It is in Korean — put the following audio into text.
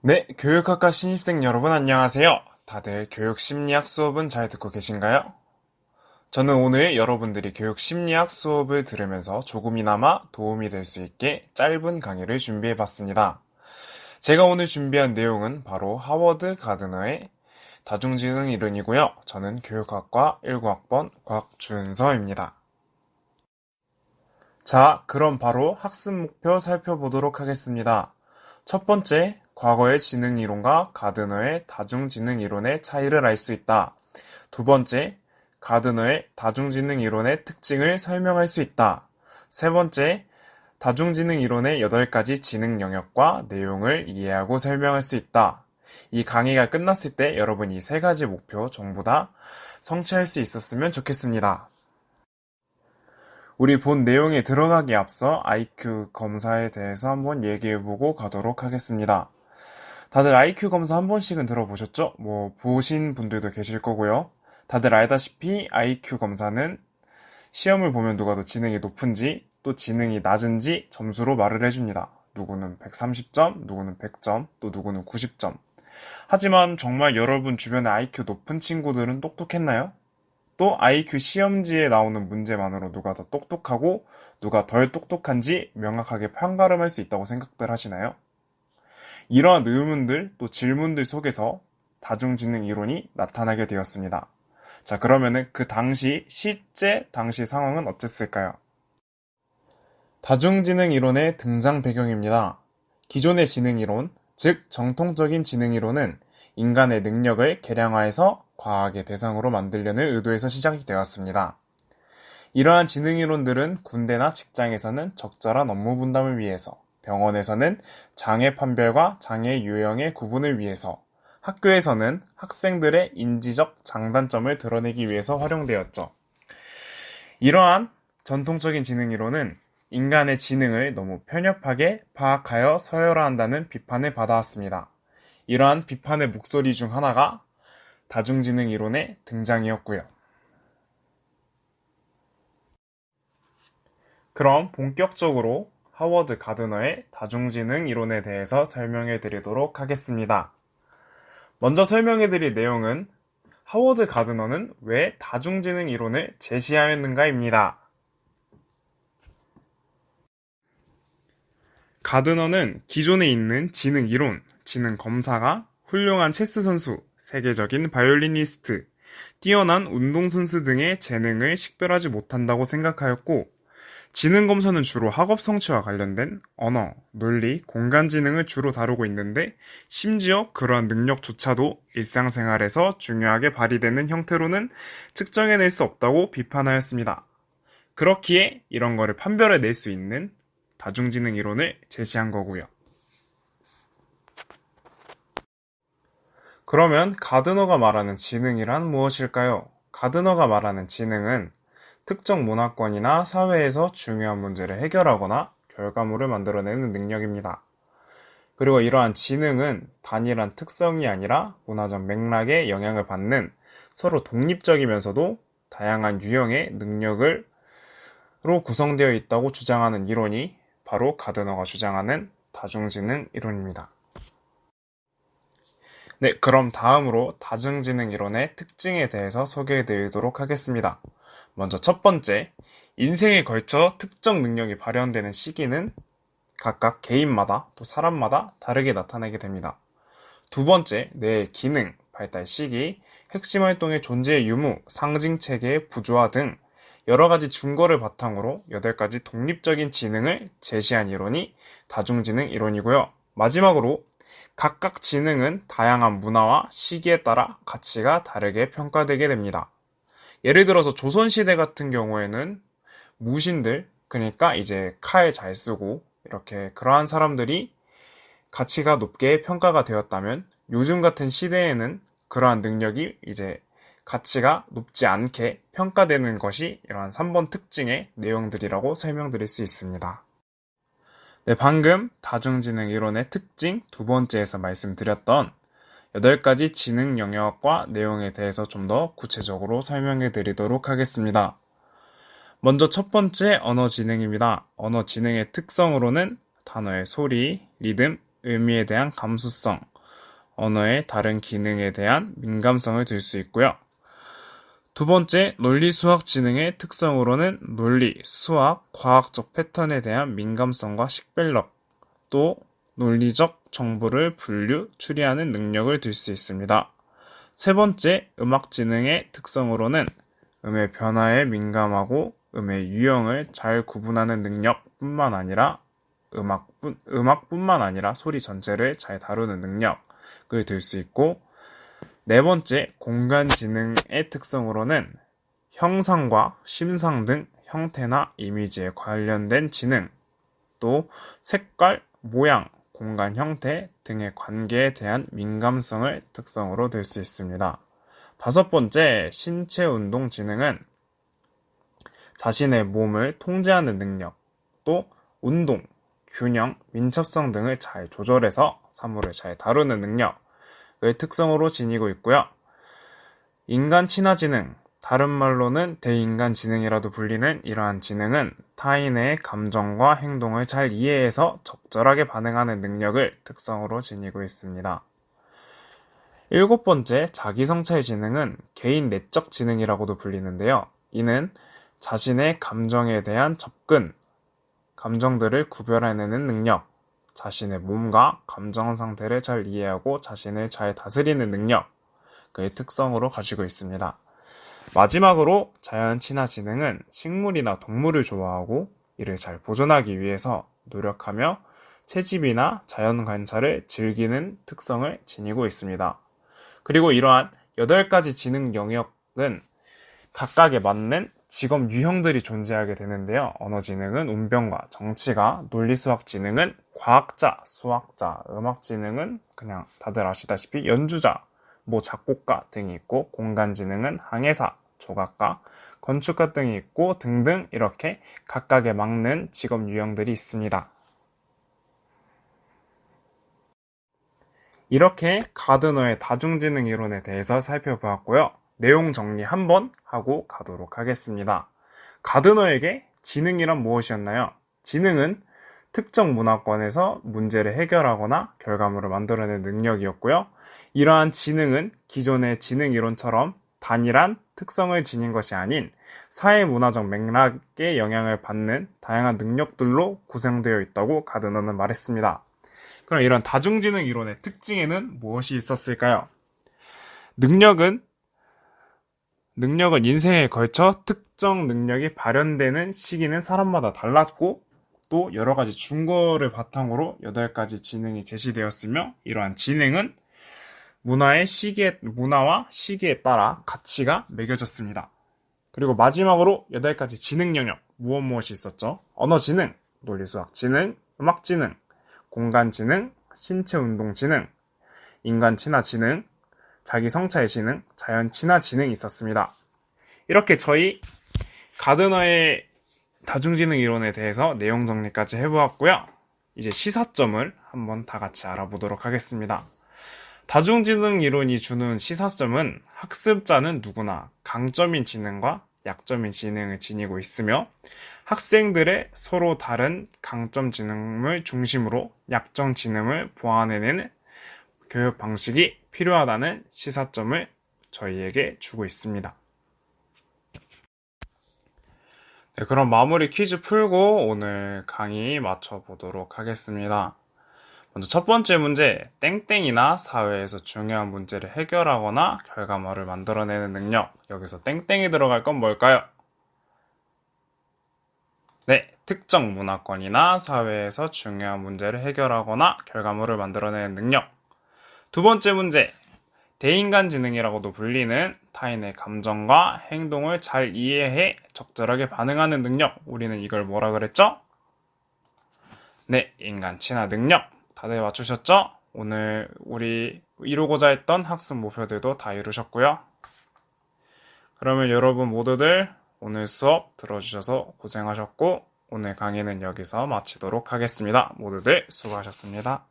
네, 교육학과 신입생 여러분 안녕하세요. 다들 교육 심리학 수업은 잘 듣고 계신가요? 저는 오늘 여러분들이 교육 심리학 수업을 들으면서 조금이나마 도움이 될 수 있게 짧은 강의를 준비해 봤습니다. 제가 오늘 준비한 내용은 바로 하워드 가드너의 다중지능 이론이고요. 저는 교육학과 19학번 곽준서입니다. 자, 그럼 바로 학습 목표 살펴보도록 하겠습니다. 첫 번째, 과거의 지능이론과 가드너의 다중지능이론의 차이를 알 수 있다. 두 번째, 가드너의 다중지능이론의 특징을 설명할 수 있다. 세 번째, 다중지능이론의 8가지 지능 영역과 내용을 이해하고 설명할 수 있다. 이 강의가 끝났을 때 여러분 이 3가지 목표 전부 다 성취할 수 있었으면 좋겠습니다. 우리 본 내용에 들어가기 앞서 IQ 검사에 대해서 한번 얘기해보고 가도록 하겠습니다. 다들 IQ 검사 한 번씩은 들어보셨죠? 보신 분들도 계실 거고요. 다들 알다시피 IQ 검사는 시험을 보면 누가 더 지능이 높은지 또 지능이 낮은지 점수로 말을 해줍니다. 누구는 130점, 누구는 100점, 또 누구는 90점. 하지만 정말 여러분 주변에 IQ 높은 친구들은 똑똑했나요? 또 IQ 시험지에 나오는 문제만으로 누가 더 똑똑하고 누가 덜 똑똑한지 명확하게 판가름할 수 있다고 생각들 하시나요? 이러한 의문들 또 질문들 속에서 다중지능 이론이 나타나게 되었습니다. 자, 그러면은 그 당시 실제 당시 상황은 어땠을까요? 다중지능 이론의 등장 배경입니다. 기존의 지능 이론, 즉 정통적인 지능 이론은 인간의 능력을 계량화해서 과학의 대상으로 만들려는 의도에서 시작이 되었습니다. 이러한 지능이론들은 군대나 직장에서는 적절한 업무 분담을 위해서, 병원에서는 장애 판별과 장애 유형의 구분을 위해서, 학교에서는 학생들의 인지적 장단점을 드러내기 위해서 활용되었죠. 이러한 전통적인 지능이론은 인간의 지능을 너무 편협하게 파악하여 서열화한다는 비판을 받아왔습니다. 이러한 비판의 목소리 중 하나가 다중지능 이론의 등장이었고요. 그럼 본격적으로 하워드 가드너의 다중지능 이론에 대해서 설명해 드리도록 하겠습니다. 먼저 설명해 드릴 내용은 하워드 가드너는 왜 다중지능 이론을 제시하였는가입니다. 가드너는 기존에 있는 지능 이론, 지능 검사가 훌륭한 체스 선수, 세계적인 바이올리니스트, 뛰어난 운동선수 등의 재능을 식별하지 못한다고 생각하였고, 지능 검사는 주로 학업 성취와 관련된 언어, 논리, 공간 지능을 주로 다루고 있는데, 심지어 그러한 능력조차도 일상생활에서 중요하게 발휘되는 형태로는 측정해낼 수 없다고 비판하였습니다. 그렇기에 이런 거를 판별해낼 수 있는 다중지능 이론을 제시한 거고요. 그러면 가드너가 말하는 지능이란 무엇일까요? 가드너가 말하는 지능은 특정 문화권이나 사회에서 중요한 문제를 해결하거나 결과물을 만들어내는 능력입니다. 그리고 이러한 지능은 단일한 특성이 아니라 문화적 맥락에 영향을 받는 서로 독립적이면서도 다양한 유형의 능력으로 구성되어 있다고 주장하는 이론이 바로 가드너가 주장하는 다중지능 이론입니다. 네, 그럼 다음으로 다중지능 이론의 특징에 대해서 소개해 드리도록 하겠습니다. 먼저 첫 번째, 인생에 걸쳐 특정 능력이 발현되는 시기는 각각 개인마다 또 사람마다 다르게 나타나게 됩니다. 두 번째, 뇌의 기능, 발달 시기, 핵심 활동의 존재의 유무, 상징 체계의 부조화 등 여러 가지 증거를 바탕으로 8가지 독립적인 지능을 제시한 이론이 다중지능 이론이고요. 마지막으로 각각 지능은 다양한 문화와 시기에 따라 가치가 다르게 평가되게 됩니다. 예를 들어서 조선시대 같은 경우에는 무신들, 그러니까 이제 칼 잘 쓰고 이렇게 그러한 사람들이 가치가 높게 평가가 되었다면 요즘 같은 시대에는 그러한 능력이 이제 가치가 높지 않게 평가되는 것이 이러한 3번 특징의 내용들이라고 설명드릴 수 있습니다. 네, 방금 다중지능 이론의 특징 두 번째에서 말씀드렸던 8가지 지능 영역과 내용에 대해서 좀 더 구체적으로 설명해 드리도록 하겠습니다. 먼저 첫 번째 언어 지능입니다. 언어 지능의 특성으로는 단어의 소리, 리듬, 의미에 대한 감수성, 언어의 다른 기능에 대한 민감성을 들 수 있고요. 두 번째, 논리수학 지능의 특성으로는 논리, 수학, 과학적 패턴에 대한 민감성과 식별력, 또 논리적 정보를 분류, 추리하는 능력을 들 수 있습니다. 세 번째, 음악 지능의 특성으로는 음의 변화에 민감하고 음의 유형을 잘 구분하는 능력뿐만 아니라 음악뿐만 아니라 소리 전체를 잘 다루는 능력을 들 수 있고, 네 번째, 공간 지능의 특성으로는 형상과 심상 등 형태나 이미지에 관련된 지능, 또 색깔, 모양, 공간 형태 등의 관계에 대한 민감성을 특성으로 들 수 있습니다. 다섯 번째, 신체 운동 지능은 자신의 몸을 통제하는 능력, 또 운동, 균형, 민첩성 등을 잘 조절해서 사물을 잘 다루는 능력을 특성으로 지니고 있고요. 인간 친화 지능, 다른 말로는 대인간 지능이라도 불리는 이러한 지능은 타인의 감정과 행동을 잘 이해해서 적절하게 반응하는 능력을 특성으로 지니고 있습니다. 일곱 번째, 자기성찰 지능은 개인 내적 지능이라고도 불리는데요. 이는 자신의 감정에 대한 접근, 감정들을 구별해내는 능력, 자신의 몸과 감정 상태를 잘 이해하고 자신을 잘 다스리는 능력을 특성으로 가지고 있습니다. 마지막으로 자연 친화 지능은 식물이나 동물을 좋아하고 이를 잘 보존하기 위해서 노력하며 채집이나 자연 관찰을 즐기는 특성을 지니고 있습니다. 그리고 이러한 8가지 지능 영역은 각각에 맞는 직업 유형들이 존재하게 되는데요. 언어지능은 운변가, 정치가, 논리수학지능은 과학자, 수학자, 음악지능은 그냥 다들 아시다시피 연주자, 작곡가 등이 있고, 공간지능은 항해사, 조각가, 건축가 등이 있고 등등 이렇게 각각에 맞는 직업 유형들이 있습니다. 이렇게 가드너의 다중지능 이론에 대해서 살펴보았고요. 내용 정리 한번 하고 가도록 하겠습니다. 가드너에게 지능이란 무엇이었나요? 지능은 특정 문화권에서 문제를 해결하거나 결과물을 만들어내는 능력이었고요. 이러한 지능은 기존의 지능 이론처럼 단일한 특성을 지닌 것이 아닌 사회문화적 맥락에 영향을 받는 다양한 능력들로 구성되어 있다고 가드너는 말했습니다. 그럼 이런 다중지능 이론의 특징에는 무엇이 있었을까요? 능력은 인생에 걸쳐 특정 능력이 발현되는 시기는 사람마다 달랐고, 또 여러 가지 증거를 바탕으로 8가지 지능이 제시되었으며, 이러한 지능은 문화와 시기에 따라 가치가 매겨졌습니다. 그리고 마지막으로 8가지 지능 영역, 무엇이 있었죠? 언어지능, 논리수학지능, 음악지능, 공간지능, 신체운동지능, 인간친화지능, 자기성찰지능, 자연친화지능이 있었습니다. 이렇게 저희 가드너의 다중지능 이론에 대해서 내용 정리까지 해보았고요. 이제 시사점을 한번 다 같이 알아보도록 하겠습니다. 다중지능 이론이 주는 시사점은 학습자는 누구나 강점인 지능과 약점인 지능을 지니고 있으며, 학생들의 서로 다른 강점 지능을 중심으로 약점 지능을 보완해내는 교육 방식이 필요하다는 시사점을 저희에게 주고 있습니다. 네, 그럼 마무리 퀴즈 풀고 오늘 강의 마쳐보도록 하겠습니다. 먼저 첫 번째 문제, 땡땡이나 사회에서 중요한 문제를 해결하거나 결과물을 만들어내는 능력. 여기서 땡땡이 들어갈 건 뭘까요? 네, 특정 문화권이나 사회에서 중요한 문제를 해결하거나 결과물을 만들어내는 능력. 두 번째 문제, 대인간 지능이라고도 불리는 타인의 감정과 행동을 잘 이해해 적절하게 반응하는 능력. 우리는 이걸 뭐라 그랬죠? 네, 인간 친화 능력. 다들 맞추셨죠? 오늘 우리 이루고자 했던 학습 목표들도 다 이루셨고요. 그러면 여러분 모두들 오늘 수업 들어주셔서 고생하셨고, 오늘 강의는 여기서 마치도록 하겠습니다. 모두들 수고하셨습니다.